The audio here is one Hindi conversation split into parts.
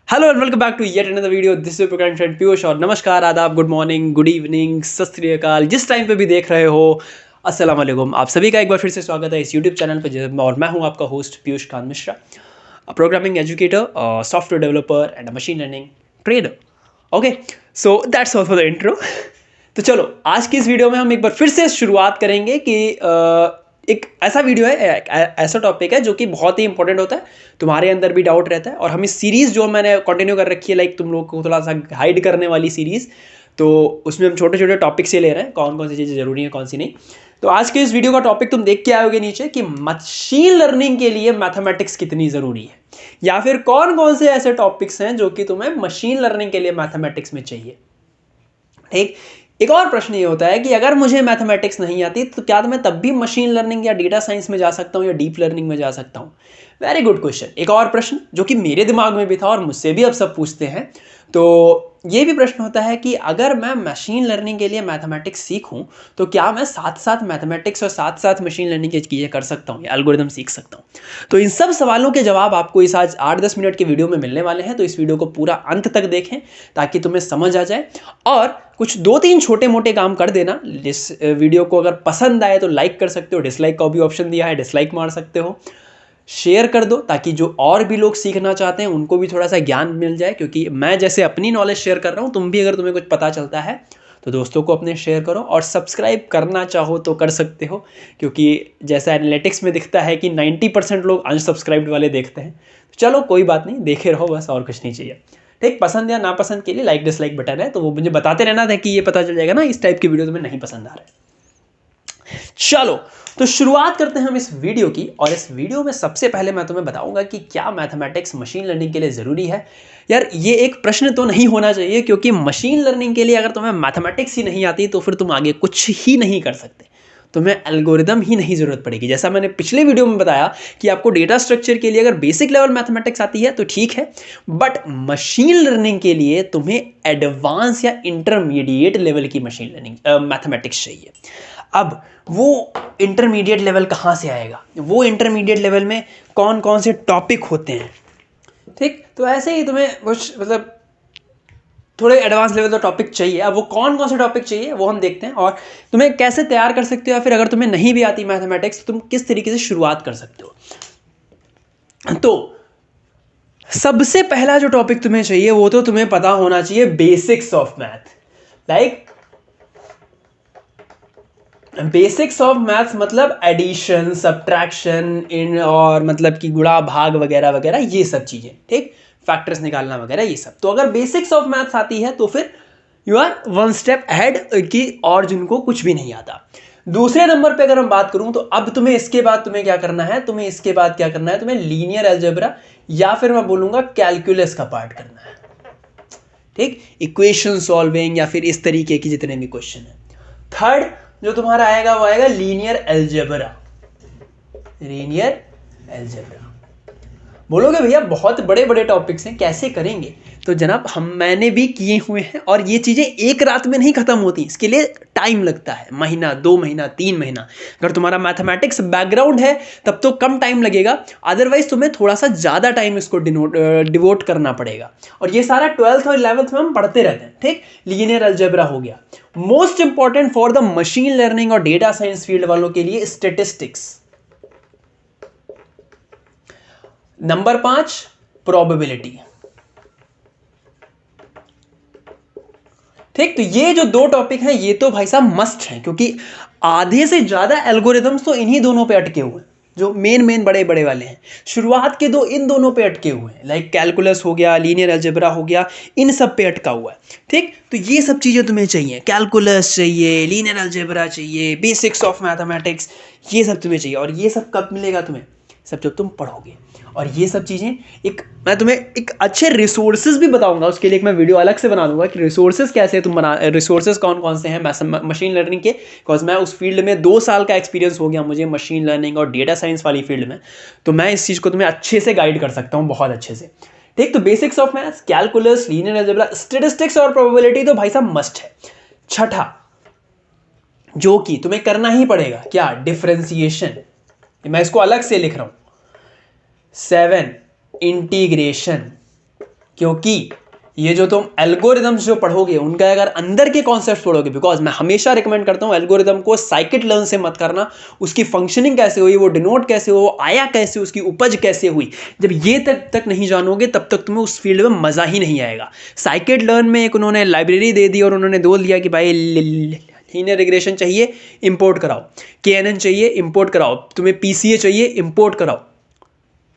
Hello and welcome back to yet another video. This is Prakash and Piyush और नमस्कार, आदाब, गुड मॉर्निंग, गुड इवनिंग, सत श्री अकाल, जिस टाइम पे भी देख रहे हो, अस्सलाम वालेकुम। आप सभी का एक बार फिर से स्वागत है इस यूट्यूब चैनल पे और मैं हूं आपका host Piyush Kant Mishra, programming educator, software developer and machine learning trader. Okay, so that's all for the intro. तो चलो आज की इस वीडियो में हम एक बार फिर से शुरुआत करेंगे कि एक ऐसा वीडियो है, ऐसा टॉपिक है जो कि बहुत ही इंपॉर्टेंट होता है, तुम्हारे अंदर भी डाउट रहता है। और हम इस सीरीज़ जो मैंने कंटिन्यू कर रखी है, लाइक तुम लोग को थोड़ा सा गाइड करने वाली सीरीज़, तो उसमें हम छोटे छोटे टॉपिक से ले रहे हैं, कौन कौन सी चीज़ें ज़रूरी है कौन सी नहीं। तो आज के इस वीडियो का टॉपिक तुम देख के आओगे नीचे कि मशीन लर्निंग के लिए मैथमेटिक्स कितनी ज़रूरी है, या फिर कौन कौन से ऐसे टॉपिक्स हैं जो कि तुम्हें मशीन लर्निंग के लिए मैथमेटिक्स में चाहिए। ठीक, एक और प्रश्न ये होता है कि अगर मुझे मैथमेटिक्स नहीं आती तो क्या मैं तब भी मशीन लर्निंग या डेटा साइंस में जा सकता हूँ या डीप लर्निंग में जा सकता हूँ। Very good question. एक और प्रश्न जो कि मेरे दिमाग में भी था और मुझसे भी अब सब पूछते हैं, तो ये भी प्रश्न होता है कि अगर मैं मशीन लर्निंग के लिए मैथमेटिक्स सीखूं तो क्या मैं साथ साथ मैथमेटिक्स और साथ साथ मशीन लर्निंग की चीज़ें कर सकता हूँ या एल्गोरिदम सीख सकता हूँ। तो इन सब सवालों के जवाब आपको इस आज 8-10 मिनट के वीडियो में मिलने वाले हैं, तो इस वीडियो को पूरा अंत तक देखें ताकि तुम्हें समझ आ जाए। और कुछ 2-3 छोटे मोटे काम कर देना। इस वीडियो को अगर पसंद आए तो लाइक कर सकते हो, डिसलाइक का भी ऑप्शन दिया है, डिसलाइक मार सकते हो, शेयर कर दो ताकि जो और भी लोग सीखना चाहते हैं उनको भी थोड़ा सा ज्ञान मिल जाए। क्योंकि मैं जैसे अपनी नॉलेज शेयर कर रहा हूँ, तुम भी अगर तुम्हें कुछ पता चलता है तो दोस्तों को अपने शेयर करो। और सब्सक्राइब करना चाहो तो कर सकते हो, क्योंकि जैसा एनालिटिक्स में दिखता है कि 90% लोग अनसब्सक्राइब्ड वाले देखते हैं। तो चलो कोई बात नहीं, देखे रहो, बस और कुछ नहीं चाहिए। ठीक, पसंद या नापसंद के लिए लाइक डिसलाइक बटन है, तो वो मुझे बताते रहना था कि ये पता चल जाएगा ना इस टाइप की वीडियो तुम्हें नहीं पसंद आ रहा है। चलो तो शुरुआत करते हैं हम इस वीडियो की। और इस वीडियो में सबसे पहले मैं तुम्हें बताऊंगा कि क्या मैथमेटिक्स मशीन लर्निंग के लिए ज़रूरी है। यार ये एक प्रश्न तो नहीं होना चाहिए, क्योंकि मशीन लर्निंग के लिए अगर तुम्हें मैथमेटिक्स ही नहीं आती तो फिर तुम आगे कुछ ही नहीं कर सकते, तुम्हें एल्गोरिदम ही नहीं ज़रूरत पड़ेगी। जैसा मैंने पिछले वीडियो में बताया कि आपको डेटा स्ट्रक्चर के लिए अगर बेसिक लेवल मैथमेटिक्स आती है तो ठीक है, बट मशीन लर्निंग के लिए तुम्हें एडवांस या इंटरमीडिएट लेवल की मशीन लर्निंग मैथमेटिक्स चाहिए। अब वो इंटरमीडिएट लेवल कहाँ से आएगा, वो इंटरमीडिएट लेवल में कौन कौन से टॉपिक होते हैं। ठीक, तो ऐसे ही तुम्हें कुछ मतलब थोड़े एडवांस लेवल का टॉपिक चाहिए। अब वो कौन कौन से टॉपिक चाहिए वो हम देखते हैं, और तुम्हें कैसे तैयार कर सकते हो, या फिर अगर तुम्हें नहीं भी आती मैथमेटिक्स तो तुम किस तरीके से शुरुआत कर सकते हो। तो सबसे पहला जो टॉपिक तुम्हें चाहिए वो तो तुम्हें पता होना चाहिए basics of math. Like basics of maths मतलब एडिशन, सब्ट्रैक्शन, इन और मतलब कि गुणा भाग वगैरह वगैरह, ये सब चीज़ें। ठीक, फैक्टर्स निकालना वगैरह ये सब। तो अगर बेसिक्स ऑफ मैथ्स आती है तो फिर you are one step ahead की, और जिनको कुछ भी नहीं आता। दूसरे नंबर पे अगर हम बात करूं तो अब तुम्हें इसके बाद तुम्हें क्या करना है, तुम्हें लीनियर अलजेब्रा या फिर मैं बोलूंगा कैलकुलस का पार्ट करना है। ठीक, इक्वेशन सॉल्विंग या फिर इस तरीके की जितने भी क्वेश्चन है। थर्ड जो तुम्हारा आएगा वो आएगा लीनियर अलजेब्रा। बोलोगे भैया बहुत बड़े बड़े टॉपिक्स हैं, कैसे करेंगे। तो जनाब मैंने भी किए हुए हैं, और ये चीज़ें एक रात में नहीं खत्म होती, इसके लिए टाइम लगता है, महीना, 2 महीना, 3 महीना। अगर तुम्हारा मैथमेटिक्स बैकग्राउंड है तब तो कम टाइम लगेगा, अदरवाइज तुम्हें थोड़ा सा ज़्यादा टाइम इसको डिवोट करना पड़ेगा। और ये सारा 12th और 11th में हम पढ़ते रहते हैं। ठीक, लीनियर अलजेब्रा हो गया। Most important for the machine learning और डेटा साइंस फील्ड वालों के लिए स्टेटिस्टिक्स। Number 5 probability. ठीक, तो ये जो 2 टॉपिक हैं ये तो भाई साहब मस्ट हैं, क्योंकि आधे से ज्यादा एल्गोरिदम्स तो इन्हीं दोनों पे अटके हुए हैं, जो मेन बड़े बड़े वाले हैं। शुरुआत के 2 इन दोनों पे अटके हुए हैं, लाइक कैलकुलस हो गया, लीनियर अलजेब्रा हो गया, इन सब पे अटका हुआ है। ठीक, तो ये सब चीज़ें तुम्हें चाहिए, कैलकुलस चाहिए, लीनियर अलजेब्रा चाहिए, बेसिक्स ऑफ मैथमेटिक्स, ये सब तुम्हें चाहिए। और ये सब कब मिलेगा तुम्हें, सब जब तुम पढ़ोगे। और ये सब चीज़ें मैं तुम्हें एक अच्छे रिसोर्सेज भी बताऊंगा, उसके लिए एक मैं वीडियो अलग से बना दूंगा कि रिसोर्सेज कैसे रिसोर्सेज कौन कौन से हैं मशीन लर्निंग के। बिकॉज मैं उस फील्ड में 2 साल का एक्सपीरियंस हो गया मुझे, मशीन लर्निंग और डेटा साइंस वाली फील्ड में। तो मैं इस चीज़ को तुम्हें अच्छे से गाइड कर सकता हूँ, बहुत अच्छे से। ठीक, तो basics of maths, calculus, linear algebra, statistics और प्रोबेबिलिटी तो भाई साहब मस्ट है। छठा जो कि तुम्हें करना ही पड़ेगा, क्या, डिफरेंशिएशन। मैं इसको अलग से लिख रहा हूं। 7 इंटीग्रेशन। क्योंकि ये जो तुम एल्गोरिदम्स जो पढ़ोगे उनका अगर अंदर के कॉन्सेप्ट्स पढ़ोगे, बिकॉज मैं हमेशा रिकमेंड करता हूँ एल्गोरिदम को साइकिट लर्न से मत करना, उसकी फंक्शनिंग कैसे हुई, वो डिनोट कैसे हो, आया कैसे, उसकी उपज कैसे हुई, जब ये तक नहीं जानोगे तब तक तुम्हें उस फील्ड में मज़ा ही नहीं आएगा। साइकिट लर्न में एक उन्होंने लाइब्रेरी दे दी और उन्होंने बोल दिया कि भाई लीनियर रिग्रेशन चाहिए इंपोर्ट कराओ, KNN चाहिए इंपोर्ट कराओ, तुम्हें PCA चाहिए इंपोर्ट कराओ,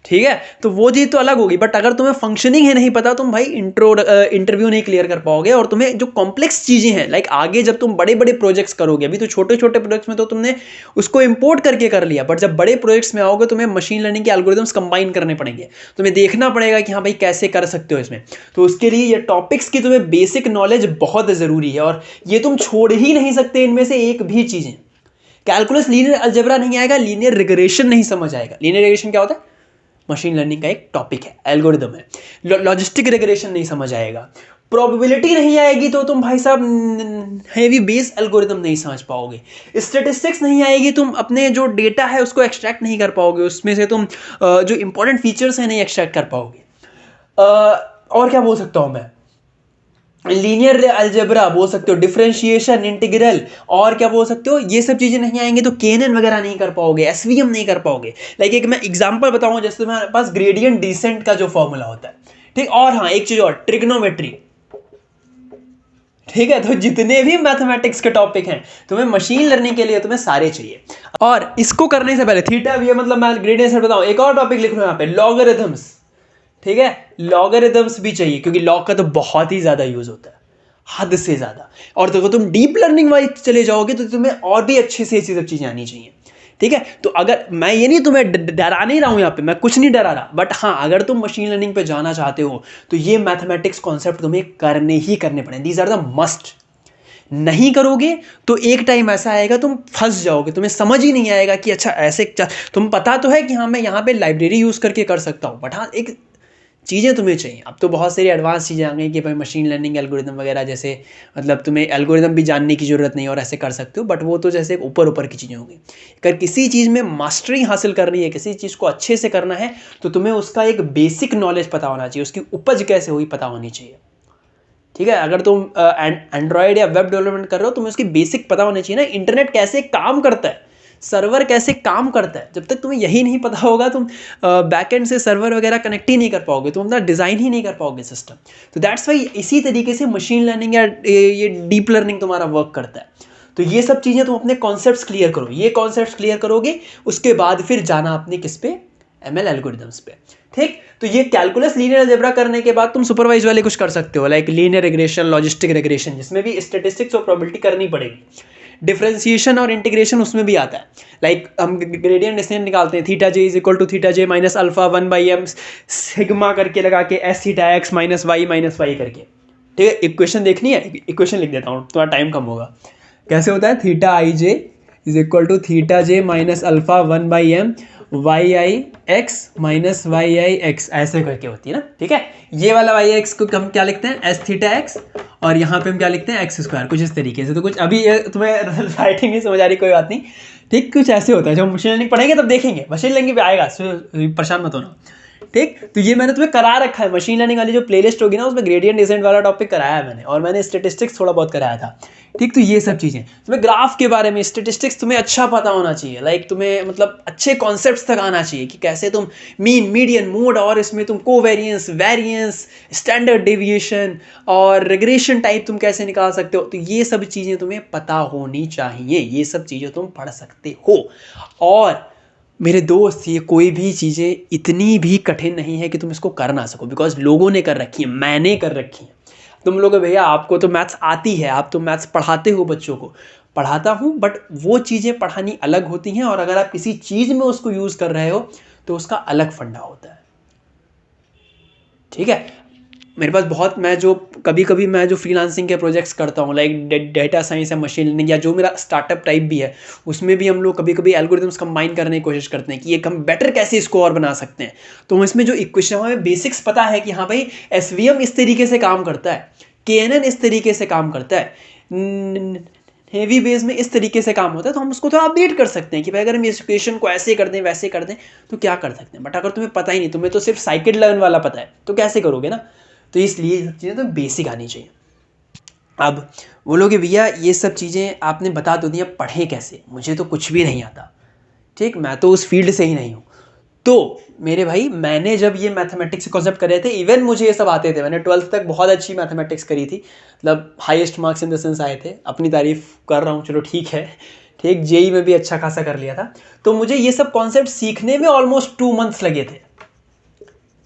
ठीक है, तो वो चीज़ तो अलग होगी। बट अगर तुम्हें फंक्शनिंग ही नहीं पता, तुम भाई इंटरव्यू नहीं क्लियर कर पाओगे। और तुम्हें जो कॉम्प्लेक्स चीज़ें हैं, लाइक आगे जब तुम बड़े बड़े प्रोजेक्ट्स करोगे, अभी तो छोटे छोटे प्रोजेक्ट्स में तो तुमने उसको इंपोर्ट करके कर लिया, बट जब बड़े प्रोजेक्ट्स में आओगे तुम्हें मशीन लर्निंग के एल्गोरिदम्स कंबाइन करने पड़ेंगे, तुम्हें देखना पड़ेगा कि हाँ भाई कैसे कर सकते हो इसमें। तो उसके लिए ये टॉपिक्स की तुम्हें बेसिक नॉलेज बहुत ज़रूरी है, और ये तुम छोड़ ही नहीं सकते इनमें से एक भी चीज़ें। कैलकुलस लीनियर अलजेब्रा नहीं आएगा, लीनियर रिग्रेशन नहीं समझ आएगा। लीनियर रिग्रेशन क्या होता है? मशीन लर्निंग का एक टॉपिक है, एल्गोरिदम है। लॉजिस्टिक रिग्रेशन नहीं समझ आएगा, प्रोबेबिलिटी नहीं आएगी तो तुम भाई साहब हेवी बेस एल्गोरिदम नहीं समझ पाओगे, स्टैटिस्टिक्स नहीं आएगी, तुम अपने जो डेटा है उसको एक्सट्रैक्ट नहीं कर पाओगे, उसमें से तुम जो इंपॉर्टेंट फीचर्स हैं नहीं एक्सट्रैक्ट कर पाओगे। और क्या बोल सकता हूँ मैं, लीनियर अलजेब्रा बोल सकते हो, डिफरेंशिएशन, इंटीग्रल, और क्या बोल सकते हो, ये सब चीज़ें नहीं आएंगी तो KNN वगैरह नहीं कर पाओगे, SVM नहीं कर पाओगे। लाइक एक मैं एग्जांपल बताऊं, जैसे तुम्हारे पास ग्रेडियंट डिसेंट का जो फॉर्मूला होता है, ठीक, और हाँ एक चीज़ और, ट्रिग्नोमेट्री, ठीक है। तो जितने भी मैथमेटिक्स के टॉपिक हैं तुम्हें मशीन लर्निंग के लिए तुम्हें सारे चाहिए। और इसको करने से पहले थीटा भी है, मतलब मैं ग्रेडियंट से बताऊं, एक और टॉपिक लिख रहा हूं यहाँ पे, लॉगरिथम्स, ठीक है, लॉगरिथम्स भी चाहिए क्योंकि लॉग का तो बहुत ही ज़्यादा यूज़ होता है, हद से ज़्यादा। और देखो तुम डीप लर्निंग वाइज चले जाओगे तो तुम्हें और भी अच्छे से ये सब चीज़ें आनी चाहिए, ठीक है। तो अगर मैं ये नहीं तुम्हें डरा नहीं रहा हूँ यहाँ पे, मैं कुछ नहीं डरा रहा, बट हाँ अगर तुम मशीन लर्निंग पे जाना चाहते हो तो ये मैथमेटिक्स कॉन्सेप्ट तुम्हें करने ही करने पड़े, दीज आर द मस्ट। नहीं करोगे तो एक टाइम ऐसा आएगा तुम फंस जाओगे, तुम्हें समझ ही नहीं आएगा कि अच्छा ऐसे, तुम पता तो है कि हाँ मैं यहाँ पे लाइब्रेरी यूज़ करके कर सकता हूँ, बट हाँ एक चीज़ें तुम्हें चाहिए। अब तो बहुत सारी एडवांस चीज़ें आ गई कि भाई मशीन लर्निंग एल्गोरिदम वगैरह, जैसे मतलब तुम्हें एल्गोरिदम भी जानने की ज़रूरत नहीं और ऐसे कर सकते हो, बट वो तो जैसे ऊपर ऊपर की चीज़ें होंगी। अगर किसी चीज़ में मास्टरी हासिल करनी है, किसी चीज़ को अच्छे से करना है, तो तुम्हें उसका एक बेसिक नॉलेज पता होना चाहिए, उसकी उपज कैसे हुई पता होनी चाहिए, ठीक है। अगर तुम एंड्रॉयड या वेब डेवलपमेंट कर रहे हो, तुम्हें उसकी बेसिक पता होनी चाहिए ना, इंटरनेट कैसे काम करता है, सर्वर कैसे काम करता है। जब तक तुम्हें यही नहीं पता होगा तुम बैकएंड से सर्वर वगैरह कनेक्ट ही नहीं कर पाओगे, तुम अपना डिज़ाइन ही नहीं कर पाओगे सिस्टम। तो दैट्स वाई इसी तरीके से मशीन लर्निंग या ये डीप लर्निंग तुम्हारा वर्क करता है। तो ये सब चीज़ें तुम अपने कॉन्सेप्ट्स क्लियर करो, ये कॉन्सेप्ट्स क्लियर करोगे उसके बाद फिर जाना अपने किस पे, ML एल्गोरिदम्स पे, ठीक। तो ये कैलकुलस लीनियर अलजेब्रा करने के बाद तुम सुपरवाइज वाले कुछ कर सकते हो, like linear regression, logistic regression, जिसमें भी स्टैटिस्टिक्स और प्रोबेबिलिटी करनी पड़ेगी। डिफरेंशिएशन और इंटीग्रेशन उसमें भी आता है, लाइक हम ग्रेडियंट डिसेंट निकालते हैं, theta j is equal to theta j minus alpha 1/m sigma करके लगा के S theta x minus y करके, ठीक है। इक्वेशन देखनी है, इक्वेशन लिख देता हूँ, थोड़ा टाइम कम होगा। कैसे होता है, theta i j is equal to theta j minus alpha 1/m YIX minus YIX, ऐसे करके होती है ना, ठीक है। ये वाला YIX को हम क्या लिखते हैं, S थीटा x, और यहाँ पे हम क्या लिखते हैं x स्क्वायर, कुछ इस तरीके से। तो कुछ अभी तुम्हें राइटिंग नहीं समझ आ रही, कोई बात नहीं, ठीक, कुछ ऐसे होता है। जब मशीन लर्निंग पढ़ेंगे तब देखेंगे, मशीन लर्निंग पे आएगा, परेशान मत होना, ठीक। तो ये मैंने तुम्हें करा रखा है, मशीन लर्निंग वाली जो प्लेलिस्ट होगी ना उसमें ग्रेडियंट डिसेंट वाला टॉपिक कराया है मैंने, और मैंने स्टैटिस्टिक्स थोड़ा बहुत कराया था, ठीक। तो ये सब चीज़ें तुम्हें ग्राफ के बारे में, स्टैटिस्टिक्स तुम्हें अच्छा पता होना चाहिए, लाइक तुम्हें मतलब अच्छे कॉन्सेप्ट्स तक आना चाहिए कि कैसे तुम मीन, मीडियन, मोड, और इसमें तुम कोवेरियंस, वेरियंस, स्टैंडर्ड डेविएशन और रिग्रेशन टाइप तुम कैसे निकाल सकते हो। तो ये सब चीज़ें तुम्हें पता होनी चाहिए, ये सब चीज़ें तुम पढ़ सकते हो। और मेरे दोस्त, ये कोई भी चीज़ें इतनी भी कठिन नहीं है कि तुम इसको कर ना सको, बिकॉज लोगों ने कर रखी है, मैंने कर रखी है। तुम लोग भैया आपको तो मैथ्स आती है, आप तो मैथ्स पढ़ाते हो बच्चों को, पढ़ाता हूँ, बट वो चीज़ें पढ़ानी अलग होती हैं, और अगर आप किसी चीज़ में उसको यूज़ कर रहे हो तो उसका अलग फंडा होता है, ठीक है। मेरे पास बहुत, मैं जो कभी कभी मैं जो फ्रीलांसिंग के प्रोजेक्ट्स करता हूँ, लाइक डेटा साइंस या मशीन लर्निंग, या जो मेरा स्टार्टअप टाइप भी है, उसमें भी हम लोग कभी कभी एल्गोरिथम्स कंबाइन करने की कोशिश करते हैं कि एक हम बेटर कैसे इसको और बना सकते हैं। तो इसमें जो इक्वेशन, हमें बेसिक्स पता है कि हाँ भाई SVM इस तरीके से काम करता है, KNN इस तरीके से काम करता है, हेवी बेस में इस तरीके से काम होता है, तो हम उसको थोड़ा अपडेट कर सकते हैं कि भाई अगर हम इस इक्वेशन को ऐसे कर दें, वैसे कर दें, तो क्या कर सकते हैं। बट अगर तुम्हें पता ही नहीं, तुम्हें तो सिर्फ साइकिट लर्न वाला पता है, तो कैसे करोगे ना। तो इसलिए ये सब चीज़ें तो बेसिक आनी चाहिए। अब बोलोगे भैया ये सब चीज़ें आपने बता तो दिया, पढ़ें कैसे, मुझे तो कुछ भी नहीं आता, ठीक, मैं तो उस फील्ड से ही नहीं हूँ। तो मेरे भाई मैंने जब ये मैथमेटिक्स कॉन्सेप्ट कर रहे थे, इवन मुझे ये सब आते थे, मैंने 12th तक बहुत अच्छी मैथमेटिक्स करी थी, मतलब highest marks in the sense आए थे, अपनी तारीफ कर रहा हूँ, चलो ठीक है, ठीक, जेई में भी अच्छा खासा कर लिया था। तो मुझे ये सब कॉन्सेप्ट सीखने में ऑलमोस्ट 2 मंथ्स लगे थे,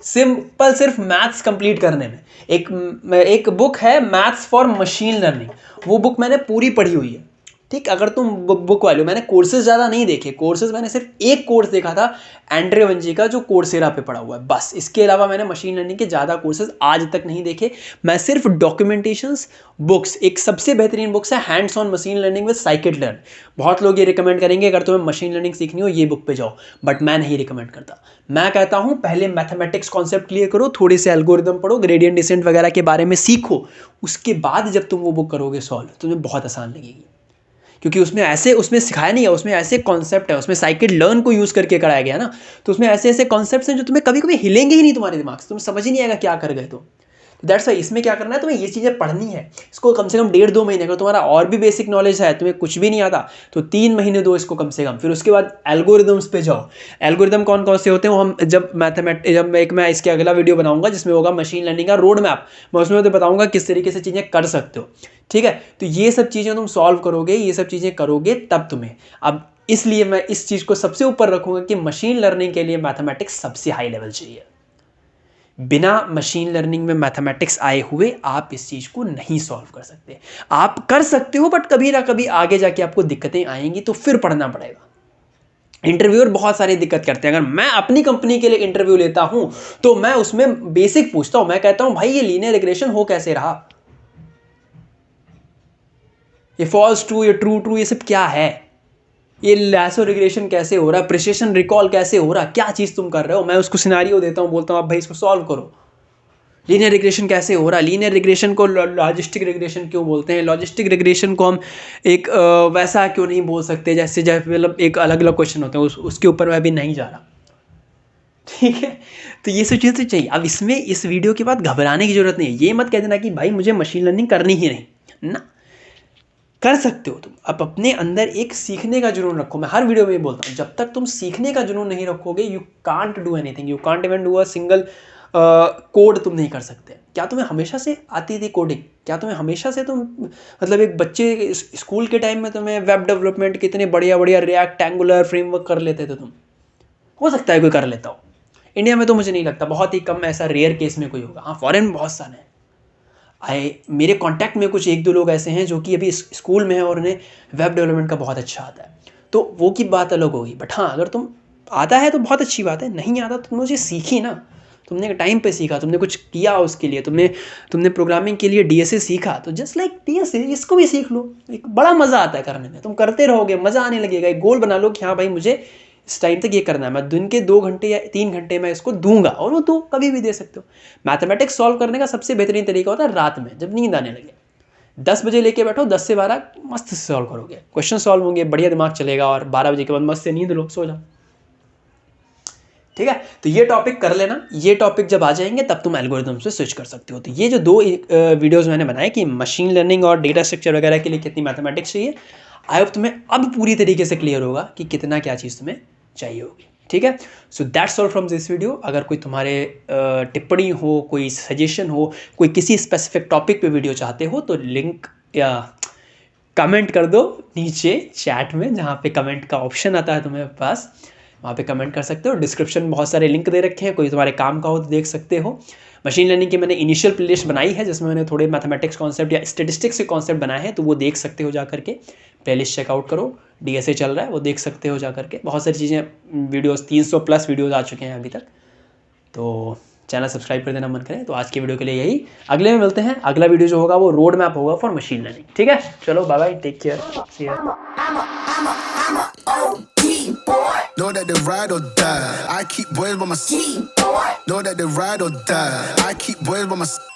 सिर्फ मैथ्स कंप्लीट करने में। एक बुक है मैथ्स फॉर मशीन लर्निंग, वो बुक मैंने पूरी पढ़ी हुई है, ठीक। अगर तुम बुक वाले हो, मैंने कोर्सेज ज़्यादा नहीं देखे, कोर्सेज मैंने सिर्फ एक कोर्स देखा था एंड्रे वंजी का, जो कोर्सेरा पे पढ़ा हुआ है, बस। इसके अलावा मैंने मशीन लर्निंग के ज़्यादा कोर्सेज आज तक नहीं देखे। मैं सिर्फ डॉक्यूमेंटेशंस, बुक्स, एक सबसे बेहतरीन बुक्स है hands on machine learning with scikit learn. बहुत लोग ये रिकमेंड करेंगे अगर तुम्हें मशीन लर्निंग सीखनी हो ये बुक पे जाओ, बट मैं नहीं रिकमेंड करता। मैं कहता हूँ पहले मैथमेटिक्स कॉन्सेप्ट क्लियर करो, थोड़े से एल्गोरिदम पढ़ो, ग्रेडियंट डिसेंट वगैरह के बारे में सीखो, उसके बाद जब तुम वो बुक करोगे सॉल्व, तुम्हें बहुत आसान लगेगी, क्योंकि उसमें सिखाया नहीं है, उसमें ऐसे कॉन्सेप्ट है, उसमें साइकिट लर्न को यूज़ करके कराया गया ना, तो उसमें ऐसे ऐसे कॉन्सेप्ट्स हैं जो तुम्हें कभी कभी हिलेंगे ही नहीं तुम्हारे दिमाग से, तुम्हें समझ ही नहीं आएगा क्या कर गए। तो दैट्स वाई इसमें क्या करना है, तुम्हें ये चीज़ें पढ़नी है, इसको कम से कम 1.5-2 महीने। अगर तुम्हारा और भी बेसिक नॉलेज है, तुम्हें कुछ भी नहीं आता, तो 3 महीने दो इसको कम से कम, फिर उसके बाद एल्गोरिदम्स पे जाओ। एल्गोरिदम कौन कौन से होते हैं वो हम जब मैं इसके अगला वीडियो बनाऊंगा जिसमें होगा मशीन लर्निंग का रोड मैप, मैं उसमें तो बताऊंगा किस तरीके से चीज़ें कर सकते हो, ठीक है। तो ये सब चीज़ें तुम सॉल्व करोगे, ये सब चीज़ें करोगे तब तुम्हें, अब इसलिए मैं इस चीज़ को सबसे ऊपर रखूंगा कि मशीन लर्निंग के लिए मैथमेटिक्स सबसे हाई लेवल चाहिए। बिना मशीन लर्निंग में मैथमेटिक्स आए हुए आप इस चीज़ को नहीं सॉल्व कर सकते। आप कर सकते हो बट कभी ना कभी आगे जाके आपको दिक्कतें आएंगी, तो फिर पढ़ना पड़ेगा। इंटरव्यूअर बहुत सारी दिक्कत करते हैं। अगर मैं अपनी कंपनी के लिए इंटरव्यू लेता हूं तो मैं उसमें बेसिक पूछता हूं, मैं कहता हूं भाई ये लीनियर रिग्रेशन हो कैसे रहा, ये फॉल्स ट्रू, ये ट्रू ट्रू, ये सब क्या है, ये लैसो रिग्रेशन कैसे हो रहा है, प्रिसिशन रिकॉल कैसे हो रहा है, क्या चीज़ तुम कर रहे हो। मैं उसको सिनारियो देता हूँ, बोलता हूँ आप भाई इसको सॉल्व करो। लीनियर रिग्रेशन कैसे हो रहा है, लीनियर रिग्रेशन को लॉजिस्टिक रिग्रेशन क्यों बोलते हैं, लॉजिस्टिक रिग्रेशन को हम एक वैसा क्यों नहीं बोल सकते जैसे मतलब एक अलग अलग क्वेश्चन होते हैं, उसके ऊपर मैं भी नहीं जा रहा, ठीक है। तो ये सब चीज़ें तो चाहिए। अब इसमें इस वीडियो के बाद घबराने की जरूरत नहीं है, ये मत कह देना कि भाई मुझे मशीन लर्निंग करनी ही नहीं ना, कर सकते हो तुम। अब अपने अंदर एक सीखने का जुनून रखो, मैं हर वीडियो में बोलता हूँ, जब तक तुम सीखने का जुनून नहीं रखोगे you can't do anything, you can't even do a single code तुम नहीं कर सकते। क्या तुम्हें हमेशा से आती थी कोडिंग, क्या तुम्हें हमेशा से तुम मतलब एक बच्चे स्कूल के टाइम में तुम्हें वेब डेवलपमेंट कितने बढ़िया बढ़िया रिएक्ट एंगुलर फ्रेमवर्क कर लेते थे तुम, हो सकता है कोई कर लेता हो, इंडिया में तो मुझे नहीं लगता, बहुत ही कम, ऐसा रेयर केस में कोई होगा, हाँ फॉरेन में बहुत सारे हैं। मेरे कांटेक्ट में कुछ 1-2 लोग ऐसे हैं जो कि अभी स्कूल में हैं और उन्हें वेब डेवलपमेंट का बहुत अच्छा आता है, तो वो की बात अलग होगी। बट हाँ अगर तुम आता है तो बहुत अच्छी बात है, नहीं आता तो तुमने उसे सीखी ना, तुमने टाइम पे सीखा, तुमने कुछ किया उसके लिए, तुमने प्रोग्रामिंग के लिए डीएसए सीखा, तो जस्ट लाइक डीएसए इसको भी सीख लो, एक बड़ा मज़ा आता है करने में, तुम करते रहोगे, मज़ा आने लगेगा। एक गोल बना लो कि हाँ भाई मुझे इस टाइम तक ये करना है, मैं दिन के 2 घंटे या 3 घंटे मैं इसको दूंगा, और वो तो कभी भी दे सकते हो। मैथमेटिक्स सॉल्व करने का सबसे बेहतरीन तरीका होता है रात में, जब नींद आने लगे 10 बजे लेके बैठो, 10 से 12 मस्त से सॉल्व करोगे, क्वेश्चन सॉल्व होंगे, बढ़िया दिमाग चलेगा, और 12 बजे के बाद मस्त से नींद लो, सो जाओ, ठीक है। तो ये टॉपिक कर लेना, ये टॉपिक जब आ जाएंगे तब तुम एल्गोरिथम से स्विच कर सकते हो। तो ये जो 2 वीडियोस मैंने बनाए कि मशीन लर्निंग और डेटा स्ट्रक्चर वगैरह के लिए कितनी मैथमेटिक्स चाहिए, आई होप तुम्हें अब पूरी तरीके से क्लियर होगा कि कितना क्या चीज़ तुम्हें चाहिए होगी, ठीक है। So that's all from this video. अगर कोई तुम्हारे टिप्पणी हो, कोई सजेशन हो, कोई किसी स्पेसिफिक टॉपिक पे वीडियो चाहते हो, तो लिंक या कमेंट कर दो नीचे चैट में, जहाँ पे कमेंट का ऑप्शन आता है तुम्हारे पास, वहाँ पे कमेंट कर सकते हो। डिस्क्रिप्शन में बहुत सारे लिंक दे रखे हैं, कोई तुम्हारे काम का हो तो देख सकते हो। मशीन लर्निंग की मैंने इनिशियल प्लेलिस्ट बनाई है जिसमें मैंने थोड़े मैथमेटिक्स कॉन्सेप्ट या स्टेटिस्टिक्स के कॉन्सेप्ट बनाए हैं, तो वो देख सकते हो जा करके, प्लेलिस्ट चेकआउट करो। डीएसए चल रहा है, वो देख सकते हो जा करके, बहुत सारी चीज़ें, वीडियोस 300+ वीडियोस आ चुके हैं अभी तक, तो चैनल सब्सक्राइब कर देना मन करे। तो आज के वीडियो के लिए यही, अगले में मिलते हैं। अगला वीडियो जो होगा वो रोड मैप होगा फॉर मशीन लर्निंग, ठीक है। चलो bye bye, take care, see you. Know that they ride or die. I keep boys by my side. Know that they ride or die. I keep boys by my side.